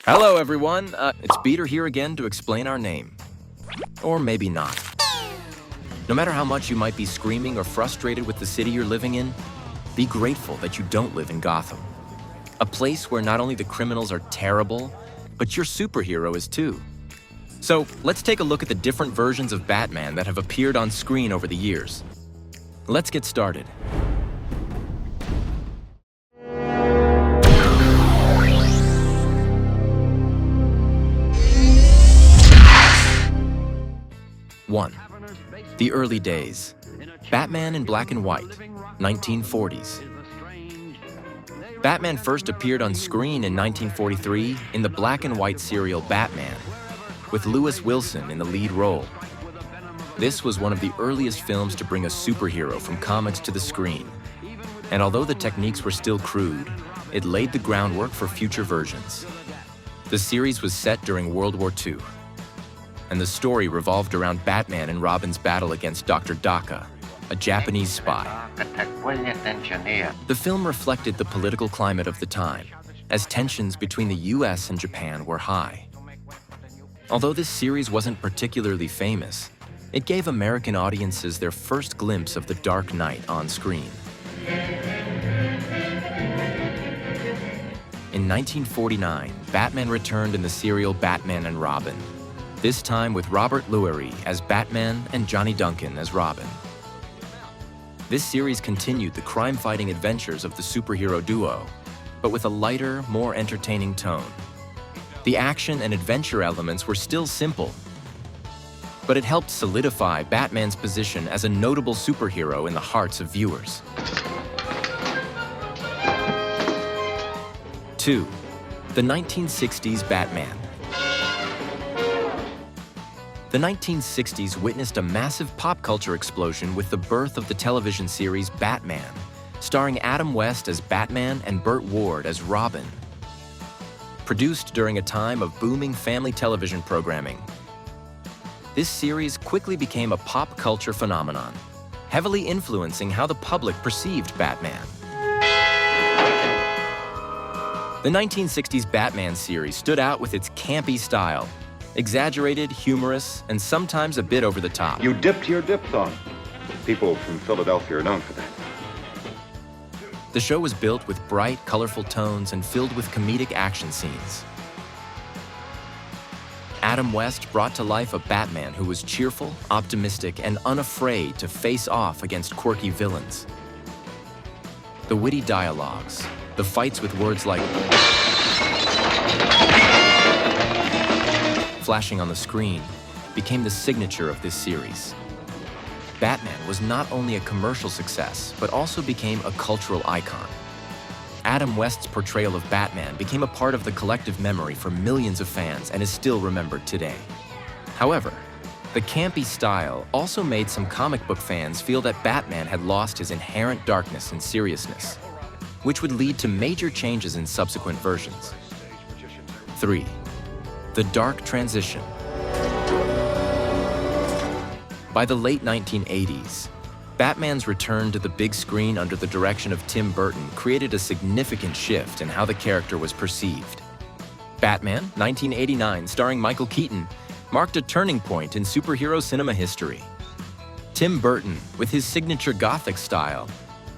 Hello, everyone. It's Peter here again to explain our name. Or maybe not. No matter how much you might be screaming or frustrated with the city you're living in, be grateful that you don't live in Gotham. A place where not only the criminals are terrible, but your superhero is too. So let's take a look at the different versions of Batman that have appeared on screen over the years. Let's get started. One, the early days. Batman in black and white, 1940s. Batman first appeared on screen in 1943 in the black and white serial Batman, with Lewis Wilson in the lead role. This was one of the earliest films to bring a superhero from comics to the screen. And although the techniques were still crude, it laid the groundwork for future versions. The series was set during World War II, and the story revolved around Batman and Robin's battle against Dr. Daka, a Japanese spy. The film reflected the political climate of the time, as tensions between the US and Japan were high. Although this series wasn't particularly famous, it gave American audiences their first glimpse of the Dark Knight on screen. In 1949, Batman returned in the serial Batman and Robin, this time with Robert Lurie as Batman and Johnny Duncan as Robin. This series continued the crime-fighting adventures of the superhero duo, but with a lighter, more entertaining tone. The action and adventure elements were still simple, but it helped solidify Batman's position as a notable superhero in the hearts of viewers. 2. The 1960s Batman. The 1960s witnessed a massive pop culture explosion with the birth of the television series Batman, starring Adam West as Batman and Burt Ward as Robin. Produced during a time of booming family television programming, this series quickly became a pop culture phenomenon, heavily influencing how the public perceived Batman. The 1960s Batman series stood out with its campy style, exaggerated, humorous, and sometimes a bit over the top. You dipped your diphthong. People from Philadelphia are known for that. The show was built with bright, colorful tones and filled with comedic action scenes. Adam West brought to life a Batman who was cheerful, optimistic, and unafraid to face off against quirky villains. The witty dialogues, the fights with words like flashing on the screen, became the signature of this series. Batman was not only a commercial success, but also became a cultural icon. Adam West's portrayal of Batman became a part of the collective memory for millions of fans and is still remembered today. However, the campy style also made some comic book fans feel that Batman had lost his inherent darkness and seriousness, which would lead to major changes in subsequent versions. 3. The Dark Transition. By the late 1980s, Batman's return to the big screen under the direction of Tim Burton created a significant shift in how the character was perceived. Batman, 1989, starring Michael Keaton, marked a turning point in superhero cinema history. Tim Burton, with his signature Gothic style,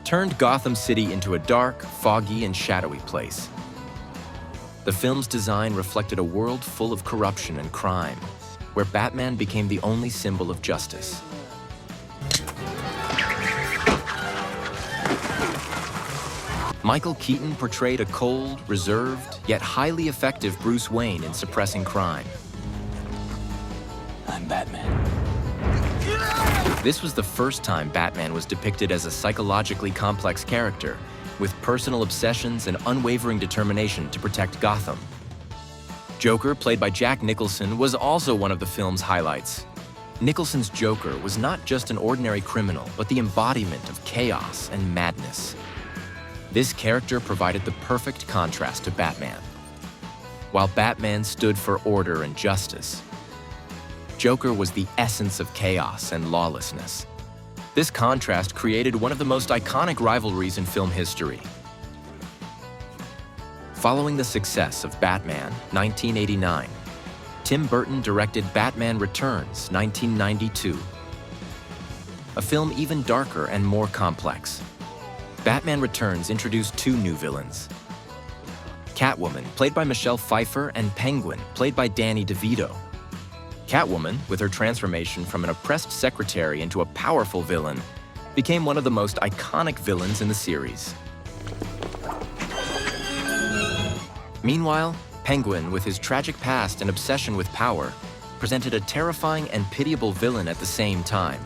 turned Gotham City into a dark, foggy, and shadowy place. The film's design reflected a world full of corruption and crime, where Batman became the only symbol of justice. Michael Keaton portrayed a cold, reserved, yet highly effective Bruce Wayne in suppressing crime. I'm Batman. This was the first time Batman was depicted as a psychologically complex character, with personal obsessions and unwavering determination to protect Gotham. Joker, played by Jack Nicholson, was also one of the film's highlights. Nicholson's Joker was not just an ordinary criminal, but the embodiment of chaos and madness. This character provided the perfect contrast to Batman. While Batman stood for order and justice, Joker was the essence of chaos and lawlessness. This contrast created one of the most iconic rivalries in film history. Following the success of Batman, 1989, Tim Burton directed Batman Returns, 1992. A film even darker and more complex. Batman Returns introduced two new villains. Catwoman, played by Michelle Pfeiffer, and Penguin, played by Danny DeVito. Catwoman, with her transformation from an oppressed secretary into a powerful villain, became one of the most iconic villains in the series. Meanwhile, Penguin, with his tragic past and obsession with power, presented a terrifying and pitiable villain at the same time.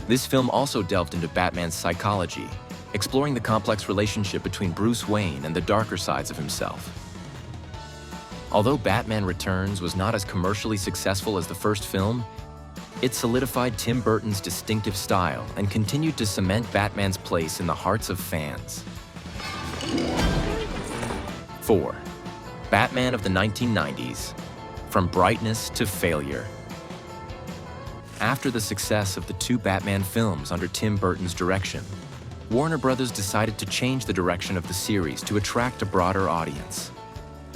This film also delved into Batman's psychology, exploring the complex relationship between Bruce Wayne and the darker sides of himself. Although Batman Returns was not as commercially successful as the first film, it solidified Tim Burton's distinctive style and continued to cement Batman's place in the hearts of fans. 4. Batman of the 1990s, From Brightness to Failure. After the success of the two Batman films under Tim Burton's direction, Warner Brothers decided to change the direction of the series to attract a broader audience.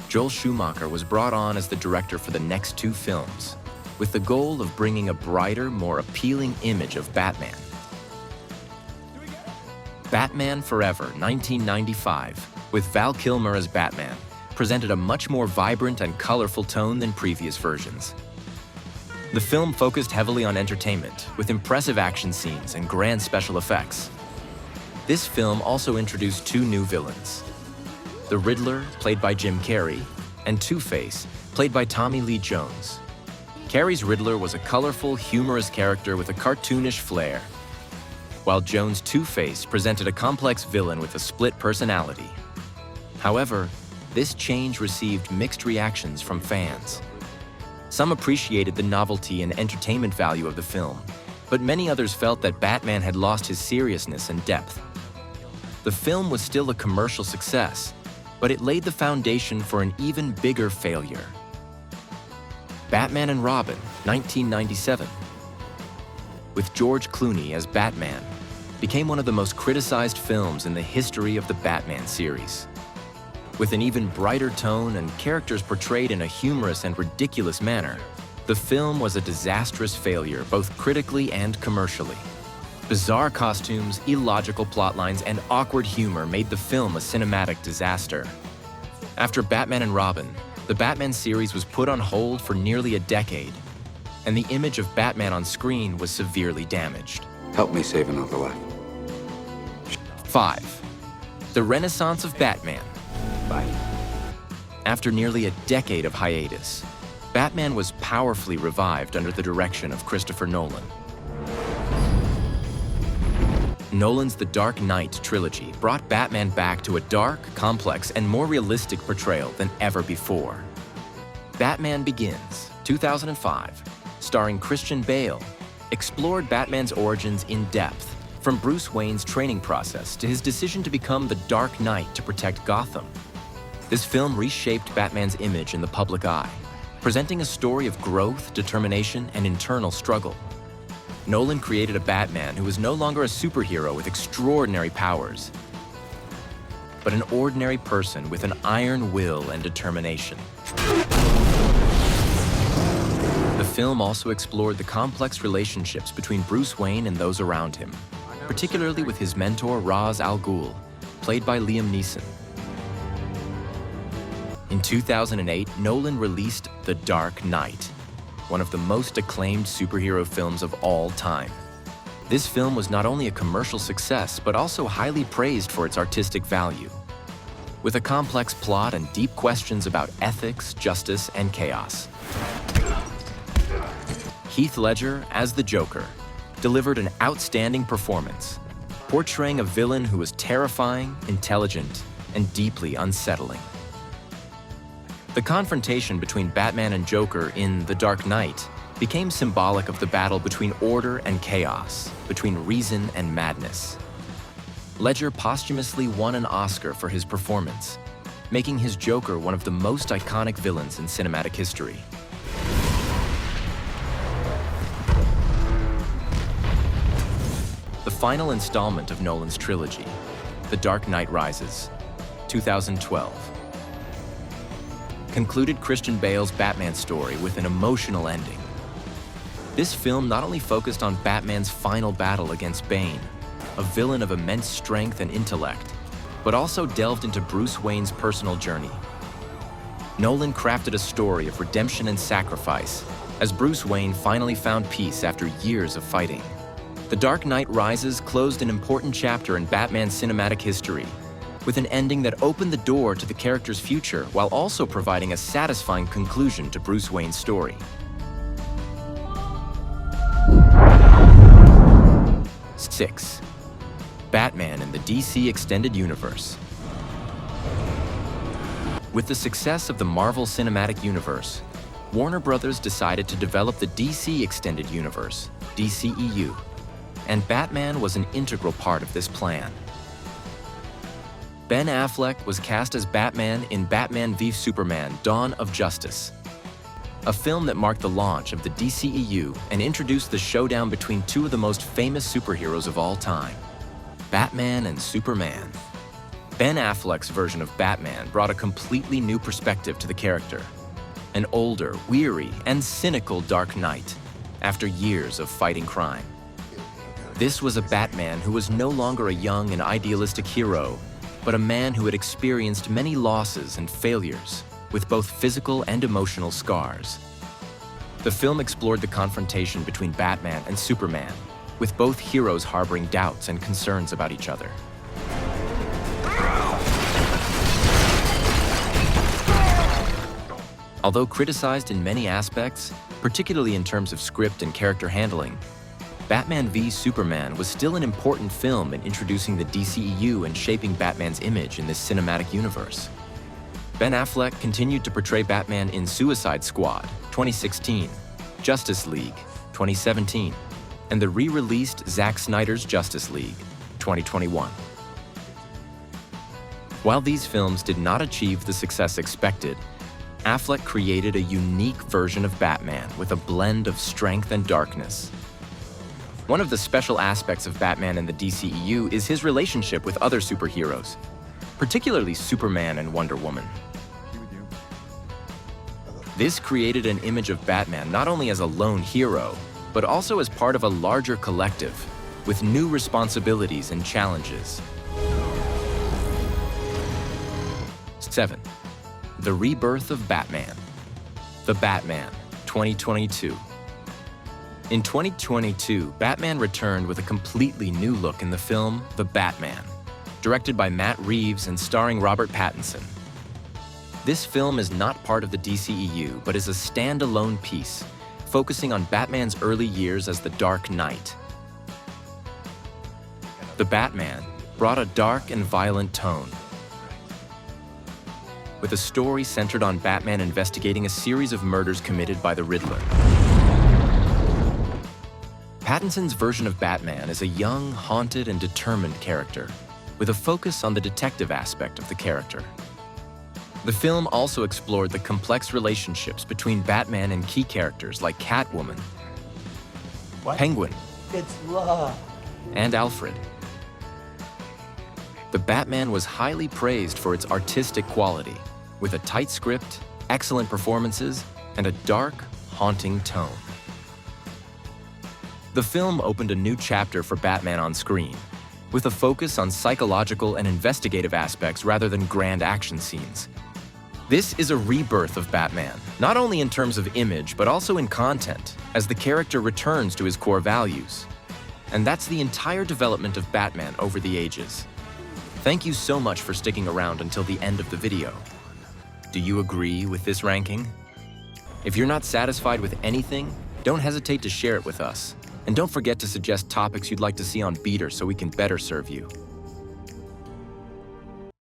Joel Schumacher was brought on as the director for the next two films, with the goal of bringing a brighter, more appealing image of Batman. Batman Forever, 1995, with Val Kilmer as Batman, presented a much more vibrant and colorful tone than previous versions. The film focused heavily on entertainment, with impressive action scenes and grand special effects. This film also introduced two new villains: the Riddler, played by Jim Carrey, and Two-Face, played by Tommy Lee Jones. Carrey's Riddler was a colorful, humorous character with a cartoonish flair, while Jones' Two-Face presented a complex villain with a split personality. However, this change received mixed reactions from fans. Some appreciated the novelty and entertainment value of the film, but many others felt that Batman had lost his seriousness and depth. The film was still a commercial success, but it laid the foundation for an even bigger failure. Batman and Robin, 1997, with George Clooney as Batman, became one of the most criticized films in the history of the Batman series. With an even brighter tone and characters portrayed in a humorous and ridiculous manner, the film was a disastrous failure both critically and commercially. Bizarre costumes, illogical plotlines, and awkward humor made the film a cinematic disaster. After Batman and Robin, the Batman series was put on hold for nearly a decade, and the image of Batman on screen was severely damaged. Help me save another life. 5. The Renaissance of Batman. Bye. After nearly a decade of hiatus, Batman was powerfully revived under the direction of Christopher Nolan. Nolan's The Dark Knight trilogy brought Batman back to a dark, complex, and more realistic portrayal than ever before. Batman Begins, 2005, starring Christian Bale, explored Batman's origins in depth, from Bruce Wayne's training process to his decision to become the Dark Knight to protect Gotham. This film reshaped Batman's image in the public eye, presenting a story of growth, determination, and internal struggle. Nolan created a Batman who was no longer a superhero with extraordinary powers, but an ordinary person with an iron will and determination. The film also explored the complex relationships between Bruce Wayne and those around him, particularly with his mentor Ra's al Ghul, played by Liam Neeson. In 2008, Nolan released The Dark Knight, one of the most acclaimed superhero films of all time. This film was not only a commercial success, but also highly praised for its artistic value. With a complex plot and deep questions about ethics, justice, and chaos. Heath Ledger, as the Joker, delivered an outstanding performance, portraying a villain who was terrifying, intelligent, and deeply unsettling. The confrontation between Batman and Joker in The Dark Knight became symbolic of the battle between order and chaos, between reason and madness. Ledger posthumously won an Oscar for his performance, making his Joker one of the most iconic villains in cinematic history. The final installment of Nolan's trilogy, The Dark Knight Rises, 2012. concluded Christian Bale's Batman story with an emotional ending. This film not only focused on Batman's final battle against Bane, a villain of immense strength and intellect, but also delved into Bruce Wayne's personal journey. Nolan crafted a story of redemption and sacrifice as Bruce Wayne finally found peace after years of fighting. The Dark Knight Rises closed an important chapter in Batman's cinematic history, with an ending that opened the door to the character's future while also providing a satisfying conclusion to Bruce Wayne's story. 6. Batman in the DC Extended Universe. With the success of the Marvel Cinematic Universe, Warner Bros. Decided to develop the DC Extended Universe, DCEU, and Batman was an integral part of this plan. Ben Affleck was cast as Batman in Batman v Superman: Dawn of Justice, a film that marked the launch of the DCEU and introduced the showdown between two of the most famous superheroes of all time, Batman and Superman. Ben Affleck's version of Batman brought a completely new perspective to the character, an older, weary, and cynical Dark Knight after years of fighting crime. This was a Batman who was no longer a young and idealistic hero, but a man who had experienced many losses and failures, with both physical and emotional scars. The film explored the confrontation between Batman and Superman, with both heroes harboring doubts and concerns about each other. Although criticized in many aspects, particularly in terms of script and character handling, Batman v Superman was still an important film in introducing the DCEU and shaping Batman's image in this cinematic universe. Ben Affleck continued to portray Batman in Suicide Squad, 2016, Justice League, 2017, and the re-released Zack Snyder's Justice League, 2021. While these films did not achieve the success expected, Affleck created a unique version of Batman with a blend of strength and darkness. One of the special aspects of Batman in the DCEU is his relationship with other superheroes, particularly Superman and Wonder Woman. This created an image of Batman not only as a lone hero, but also as part of a larger collective, with new responsibilities and challenges. 7. The Rebirth of Batman. The Batman, 2022. In 2022, Batman returned with a completely new look in the film The Batman, directed by Matt Reeves and starring Robert Pattinson. This film is not part of the DCEU, but is a standalone piece, focusing on Batman's early years as the Dark Knight. The Batman brought a dark and violent tone, with a story centered on Batman investigating a series of murders committed by the Riddler. Pattinson's version of Batman is a young, haunted, and determined character, with a focus on the detective aspect of the character. The film also explored the complex relationships between Batman and key characters like Catwoman, Penguin, It's love. and Alfred. The Batman was highly praised for its artistic quality, with a tight script, excellent performances, and a dark, haunting tone. The film opened a new chapter for Batman on screen, with a focus on psychological and investigative aspects rather than grand action scenes. This is a rebirth of Batman, not only in terms of image, but also in content, as the character returns to his core values. And that's the entire development of Batman over the ages. Thank you so much for sticking around until the end of the video. Do you agree with this ranking? If you're not satisfied with anything, don't hesitate to share it with us. And don't forget to suggest topics you'd like to see on Beater so we can better serve you.